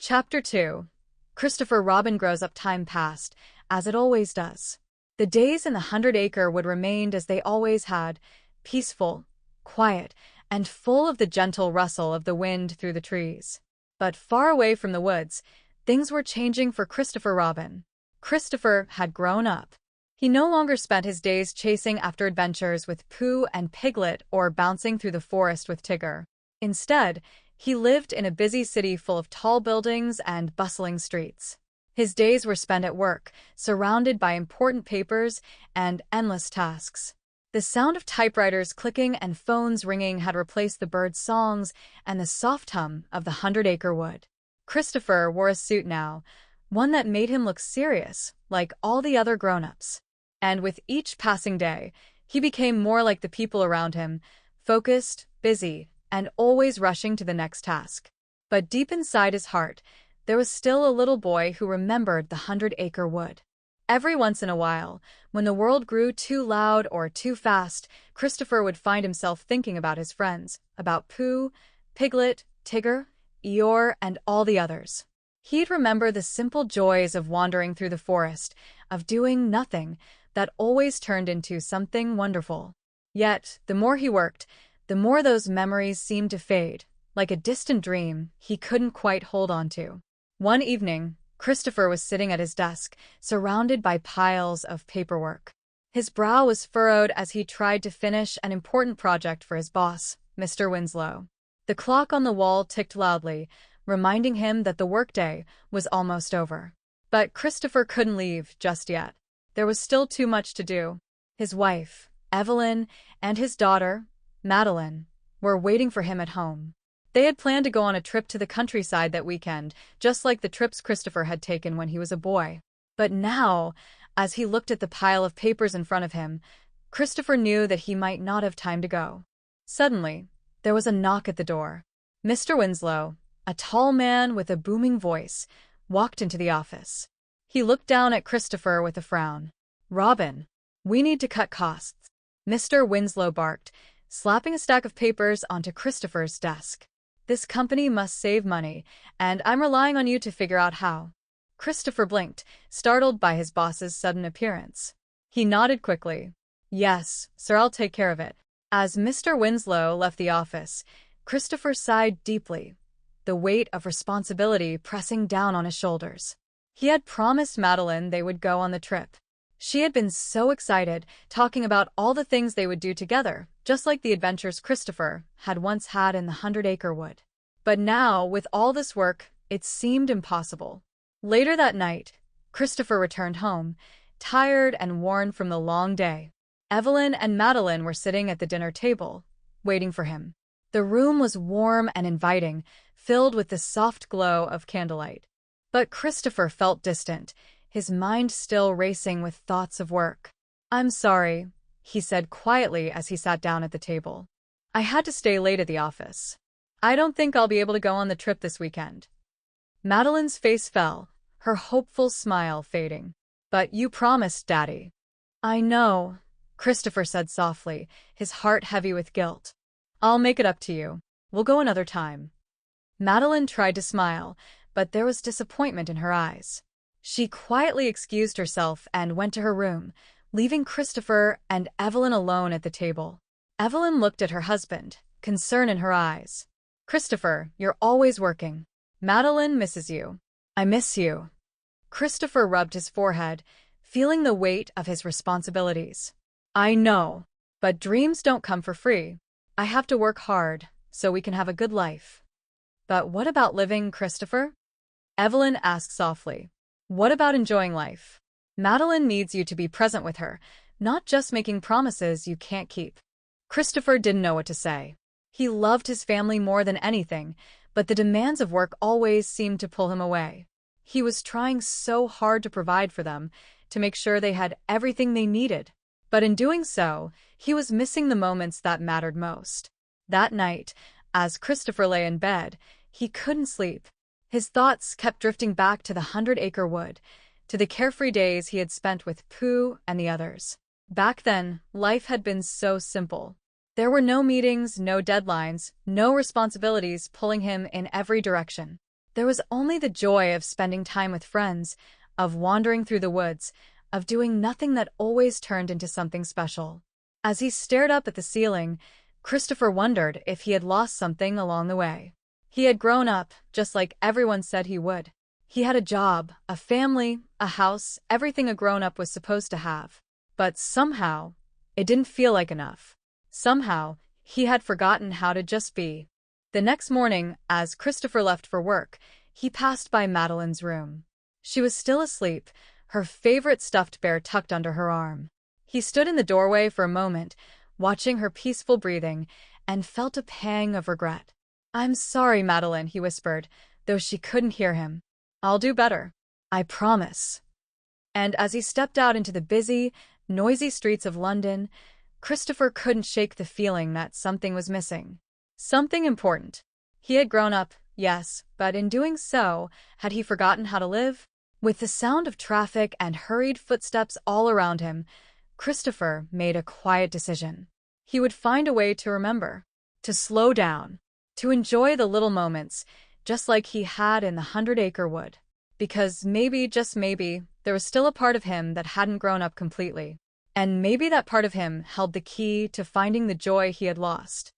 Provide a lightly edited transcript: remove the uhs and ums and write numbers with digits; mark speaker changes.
Speaker 1: Chapter 2. Christopher Robin grows up. Time passed, as it always does. The days in the 100-acre wood remained as they always had, peaceful, quiet, and full of the gentle rustle of the wind through the trees. But far away from the woods, things were changing for Christopher Robin. Christopher had grown up. He no longer spent his days chasing after adventures with Pooh and Piglet or bouncing through the forest with Tigger. Instead, he lived in a busy city full of tall buildings and bustling streets. His days were spent at work, surrounded by important papers and endless tasks. The sound of typewriters clicking and phones ringing had replaced the birds' songs and the soft hum of the 100-acre wood. Christopher wore a suit now, one that made him look serious, like all the other grown-ups. And with each passing day, he became more like the people around him, focused, busy, and always rushing to the next task. But deep inside his heart, there was still a little boy who remembered the 100-acre wood. Every once in a while, when the world grew too loud or too fast, Christopher would find himself thinking about his friends, about Pooh, Piglet, Tigger, EEYORE, and all the others. He'd remember the simple joys of wandering through the forest, of doing nothing, that always turned into something wonderful. Yet, the more he worked, the more those memories seemed to fade, like a distant dream he couldn't quite hold on to. One evening, Christopher was sitting at his desk, surrounded by piles of paperwork. His brow was furrowed as he tried to finish an important project for his boss, Mr. Winslow. The clock on the wall ticked loudly, reminding him that the workday was almost over. But Christopher couldn't leave just yet. There was still too much to do. His wife, Evelyn, and his daughter, Madeline, were waiting for him at home. They had planned to go on a trip to the countryside that weekend, just like the trips Christopher had taken when he was a boy. But now, as he looked at the pile of papers in front of him, Christopher knew that he might not have time to go. Suddenly, there was a knock at the door. Mr. Winslow, a tall man with a booming voice, walked into the office. He looked down at Christopher with a frown. "Robin, we need to cut costs," Mr. Winslow barked, slapping a stack of papers onto Christopher's desk. "This company must save money, and I'm relying on you to figure out how." Christopher blinked, startled by his boss's sudden appearance. He nodded quickly. "Yes, sir, I'll take care of it." As Mr. Winslow left the office, Christopher sighed deeply, the weight of responsibility pressing down on his shoulders. He had promised Madeline they would go on the trip. She had been so excited, talking about all the things they would do together, just like the adventures Christopher had once had in the 100-acre wood. But now, with all this work, it seemed impossible. Later that night, Christopher returned home, tired and worn from the long day. Evelyn and Madeline were sitting at the dinner table, waiting for him. The room was warm and inviting, filled with the soft glow of candlelight. But Christopher felt distant, his mind still racing with thoughts of work. "I'm sorry," he said quietly as he sat down at the table. "I had to stay late at the office. I don't think I'll be able to go on the trip this weekend." Madeline's face fell, her hopeful smile fading. "But you promised, Daddy." "I know," Christopher said softly, his heart heavy with guilt. "I'll make it up to you. We'll go another time." Madeline tried to smile, but there was disappointment in her eyes. She quietly excused herself and went to her room, leaving Christopher and Evelyn alone at the table. Evelyn looked at her husband, concern in her eyes. "Christopher, you're always working. Madeline misses you." "I miss you." Christopher rubbed his forehead, feeling the weight of his responsibilities. "I know, but dreams don't come for free. I have to work hard, so we can have a good life." "But what about living, Christopher?" Evelyn asked softly. "What about enjoying life? Madeline needs you to be present with her, not just making promises you can't keep." Christopher didn't know what to say. He loved his family more than anything, but the demands of work always seemed to pull him away. He was trying so hard to provide for them, to make sure they had everything they needed. But in doing so, he was missing the moments that mattered most. That night, as Christopher lay in bed, he couldn't sleep. His thoughts kept drifting back to the 100-acre wood, to the carefree days he had spent with Pooh and the others. Back then, life had been so simple. There were no meetings, no deadlines, no responsibilities pulling him in every direction. There was only the joy of spending time with friends, of wandering through the woods, of doing nothing that always turned into something special. As he stared up at the ceiling, Christopher wondered if he had lost something along the way. He had grown up, just like everyone said he would. He had a job, a family, a house, everything a grown-up was supposed to have. But somehow, it didn't feel like enough. Somehow, he had forgotten how to just be. The next morning, as Christopher left for work, he passed by Madeline's room. She was still asleep, her favorite stuffed bear tucked under her arm. He stood in the doorway for a moment, watching her peaceful breathing, and felt a pang of regret. "I'm sorry, Madeline," he whispered, though she couldn't hear him. "I'll do better. I promise." And as he stepped out into the busy, noisy streets of London, Christopher couldn't shake the feeling that something was missing. Something important. He had grown up, yes, but in doing so, had he forgotten how to live? With the sound of traffic and hurried footsteps all around him, Christopher made a quiet decision. He would find a way to remember, to slow down, to enjoy the little moments, just like he had in the 100-acre wood. Because maybe, just maybe, there was still a part of him that hadn't grown up completely. And maybe that part of him held the key to finding the joy he had lost.